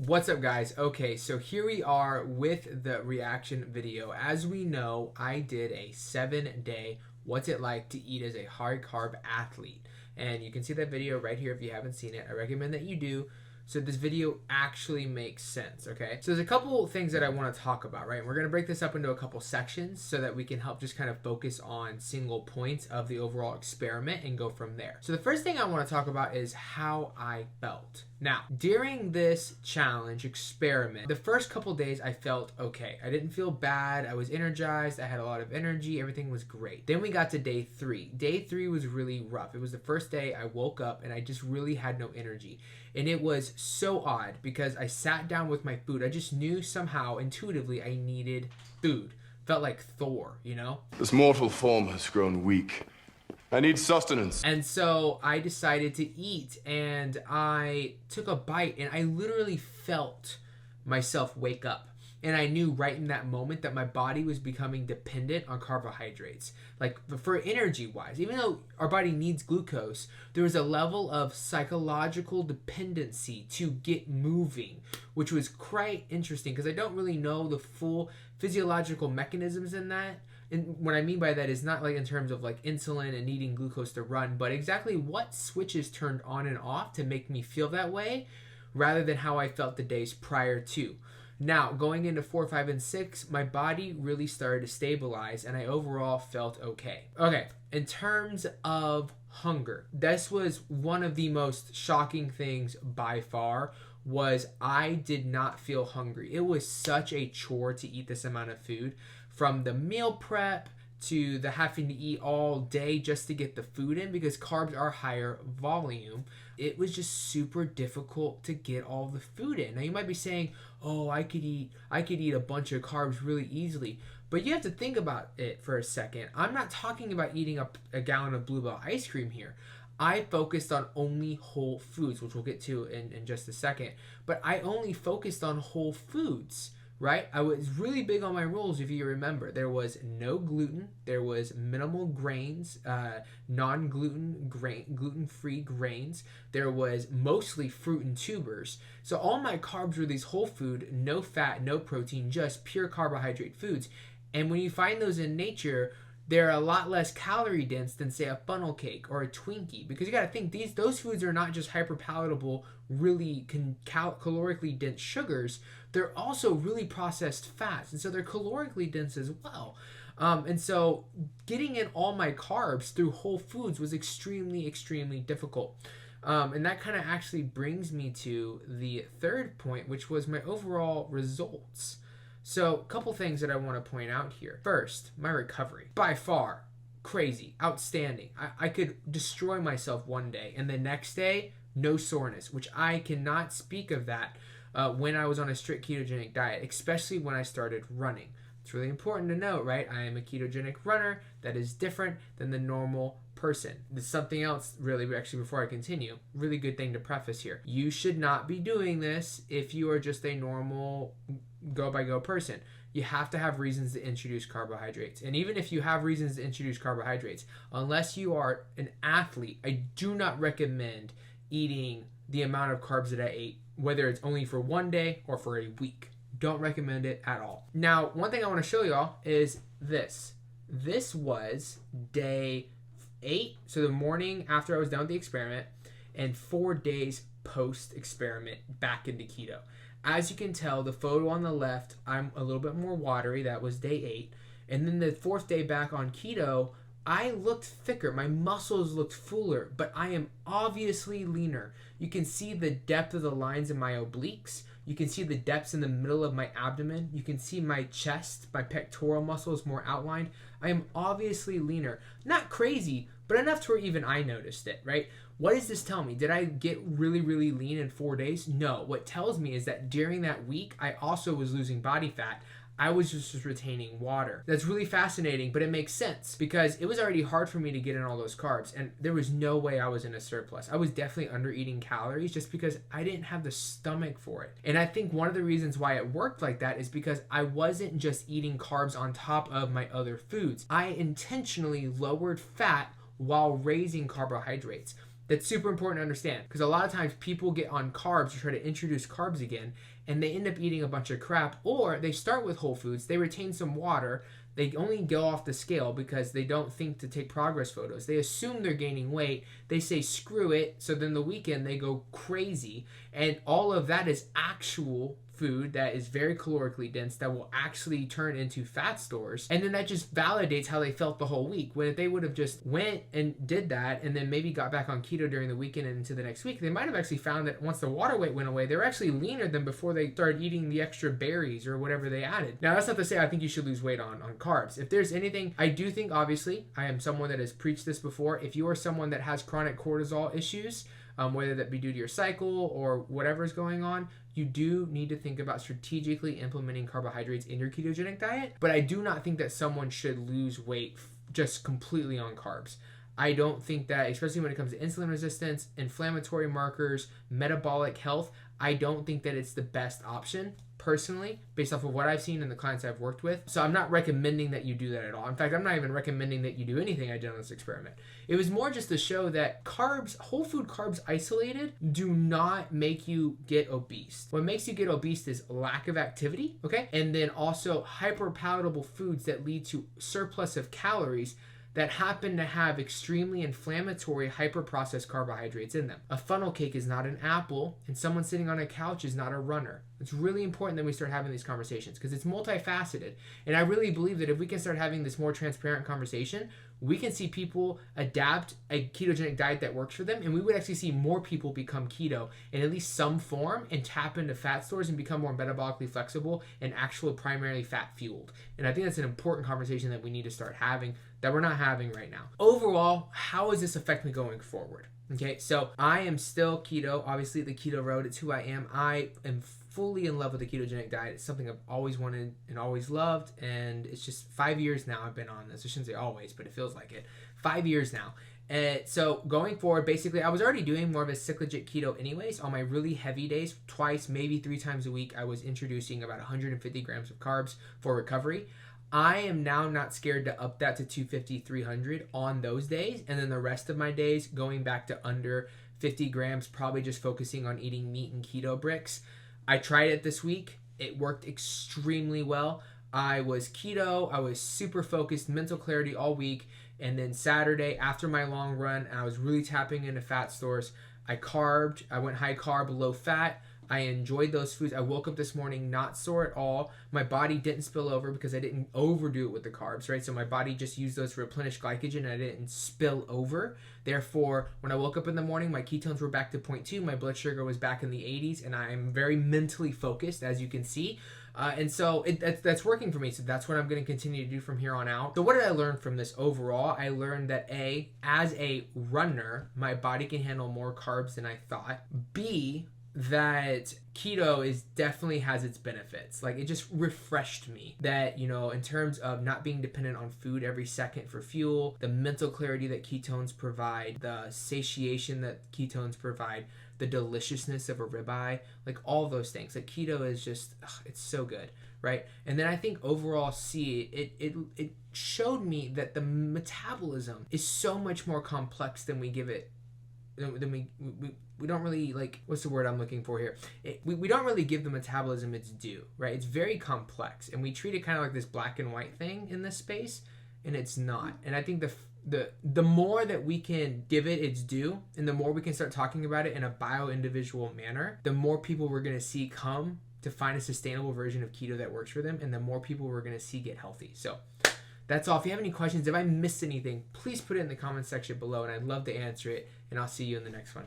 What's up, guys? Okay, so here we are with the reaction video. As we know, I did a 7-day what's it like to eat as a high carb athlete, and you can see that video right here if you haven't seen it. I recommend that you do, so this video actually makes sense. Okay, so there's a couple things that I want to talk about, right? We're going to break this up into a couple sections so that we can help just kind of focus on single points of the overall experiment and go from there. So the first thing I want to talk about is how I felt. Now, during this challenge experiment, the first couple days I felt okay. I didn't feel bad. I was energized. I had a lot of energy. Everything was great. Then we got to day 3. Day 3 was really rough. It was the first day I woke up and I just really had no energy. And it was so odd because I sat down with my food. I just knew somehow intuitively I needed food. Felt like Thor, you know? This mortal form has grown weak. I need sustenance. And so I decided to eat, and I took a bite, and I literally felt myself wake up. And I knew right in that moment that my body was becoming dependent on carbohydrates. Like, for energy-wise, even though our body needs glucose, there was a level of psychological dependency to get moving, which was quite interesting because I don't really know the full physiological mechanisms in that. And what I mean by that is not like in terms of like insulin and needing glucose to run, but exactly what switches turned on and off to make me feel that way rather than how I felt the days prior to. Now, going into 4, 5, and 6, my body really started to stabilize and I overall felt okay. Okay, in terms of hunger, this was one of the most shocking things by far. Was I did not feel hungry. It was such a chore to eat this amount of food, from the meal prep to the having to eat all day just to get the food in because carbs are higher volume. It was just super difficult to get all the food in. Now you might be saying, "Oh, I could eat a bunch of carbs really easily." But you have to think about it for a second. I'm not talking about eating a gallon of Blue Bell ice cream here. I focused on only whole foods, which we'll get to in just a second. But I only focused on whole foods, right? I was really big on my rules, if you remember. There was no gluten. There was minimal grains, non-gluten, gluten-free grains. There was mostly fruit and tubers. So all my carbs were these whole food, no fat, no protein, just pure carbohydrate foods. And when you find those in nature, they're a lot less calorie dense than, say, a funnel cake or a Twinkie, because you got to think those foods are not just hyper palatable, really calorically dense sugars. They're also really processed fats, and so they're calorically dense as well. And so getting in all my carbs through whole foods was extremely, extremely difficult. And that kind of actually brings me to the third point, which was my overall results. So a couple things that I want to point out here. First, my recovery. By far, crazy, outstanding. I could destroy myself one day, and the next day, no soreness, which I cannot speak of that when I was on a strict ketogenic diet, especially when I started running. It's really important to note, right? I am a ketogenic runner. That is different than the normal person. There's something else, really, actually, before I continue, really good thing to preface here. You should not be doing this if you are just a normal go-by-go person. You have to have reasons to introduce carbohydrates. And even if you have reasons to introduce carbohydrates, unless you are an athlete, I do not recommend eating the amount of carbs that I ate, whether it's only for one day or for a week. Don't recommend it at all. Now, one thing I want to show y'all is this. This was day 8, so the morning after I was done with the experiment, and 4 days post-experiment back into keto. As you can tell, the photo on the left, I'm a little bit more watery. That was day 8. And then the 4th day back on keto, I looked thicker. My muscles looked fuller, but I am obviously leaner. You can see the depth of the lines in my obliques. You can see the depths in the middle of my abdomen. You can see my chest, my pectoral muscles more outlined. I am obviously leaner. Not crazy, but enough to where even I noticed it, right? What does this tell me? Did I get really, really lean in 4 days? No. What tells me is that during that week, I also was losing body fat. I was just retaining water. That's really fascinating, but it makes sense because it was already hard for me to get in all those carbs, and there was no way I was in a surplus. I was definitely under eating calories just because I didn't have the stomach for it. And I think one of the reasons why it worked like that is because I wasn't just eating carbs on top of my other foods. I intentionally lowered fat while raising carbohydrates. That's super important to understand, because a lot of times people get on carbs or try to introduce carbs again, and they end up eating a bunch of crap, or they start with whole foods, they retain some water, they only go off the scale because they don't think to take progress photos. They assume they're gaining weight. They say, screw it. So then the weekend they go crazy. And all of that is actual food that is very calorically dense that will actually turn into fat stores. And then that just validates how they felt the whole week. When if they would have just went and did that and then maybe got back on keto during the weekend and into the next week, they might have actually found that once the water weight went away, they were actually leaner than before they started eating the extra berries or whatever they added. Now, that's not to say I think you should lose weight on carbs. If there's anything, I do think, obviously, I am someone that has preached this before. If you are someone that has chronic cortisol issues, whether that be due to your cycle or whatever is going on, you do need to think about strategically implementing carbohydrates in your ketogenic diet. But I do not think that someone should lose weight just completely on carbs. I don't think that, especially when it comes to insulin resistance, inflammatory markers, metabolic health, I don't think that it's the best option, personally, based off of what I've seen and the clients I've worked with. So I'm not recommending that you do that at all. In fact, I'm not even recommending that you do anything I did on this experiment. It was more just to show that carbs, whole food carbs isolated, do not make you get obese. What makes you get obese is lack of activity, okay? And then also hyperpalatable foods that lead to surplus of calories that happen to have extremely inflammatory hyper-processed carbohydrates in them. A funnel cake is not an apple, and someone sitting on a couch is not a runner. It's really important that we start having these conversations because it's multifaceted. And I really believe that if we can start having this more transparent conversation, we can see people adapt a ketogenic diet that works for them, and we would actually see more people become keto in at least some form and tap into fat stores and become more metabolically flexible and actually primarily fat fueled. And I think that's an important conversation that we need to start having that we're not having right now. Overall, how does this affect me going forward? Okay, so I am still keto, obviously the keto road, it's who I am. I am fully in love with the ketogenic diet. It's something I've always wanted and always loved, and it's just 5 years now I've been on this. I shouldn't say always, but it feels like it. 5 years now. So going forward, basically, I was already doing more of a cyclic keto anyways. On my really heavy days, twice, maybe 3 times a week, I was introducing about 150 grams of carbs for recovery. I am now not scared to up that to 250, 300 on those days. And then the rest of my days going back to under 50 grams, probably just focusing on eating meat and keto bricks. I tried it this week. It worked extremely well. I was keto. I was super focused, mental clarity all week. And then Saturday, after my long run, and I was really tapping into fat stores, I carbed. I went high carb, low fat. I enjoyed those foods. I woke up this morning not sore at all. My body didn't spill over because I didn't overdo it with the carbs, right? So my body just used those to replenish glycogen and I didn't spill over. Therefore, when I woke up in the morning, my ketones were back to 0.2. My blood sugar was back in the 80s, and I'm very mentally focused, as you can see. And so that's working for me. So that's what I'm going to continue to do from here on out. So what did I learn from this overall? I learned that A, as a runner, my body can handle more carbs than I thought. B, that keto is definitely has its benefits. Like, it just refreshed me that, you know, in terms of not being dependent on food every second for fuel, the mental clarity that ketones provide, the satiation that ketones provide, the deliciousness of a ribeye, like all those things. Like, keto is just, it's so good, right? And then I think overall, it showed me that the metabolism is so much more complex than we give it, than we don't really, like, what's the word I'm looking for here? We don't really give the metabolism its due, right? It's very complex, and we treat it kind of like this black and white thing in this space, and it's not. And I think the more that we can give it its due, and the more we can start talking about it in a bio-individual manner, the more people we're going to see come to find a sustainable version of keto that works for them, and the more people we're going to see get healthy. So that's all. If you have any questions, if I missed anything, please put it in the comments section below, and I'd love to answer it, and I'll see you in the next one.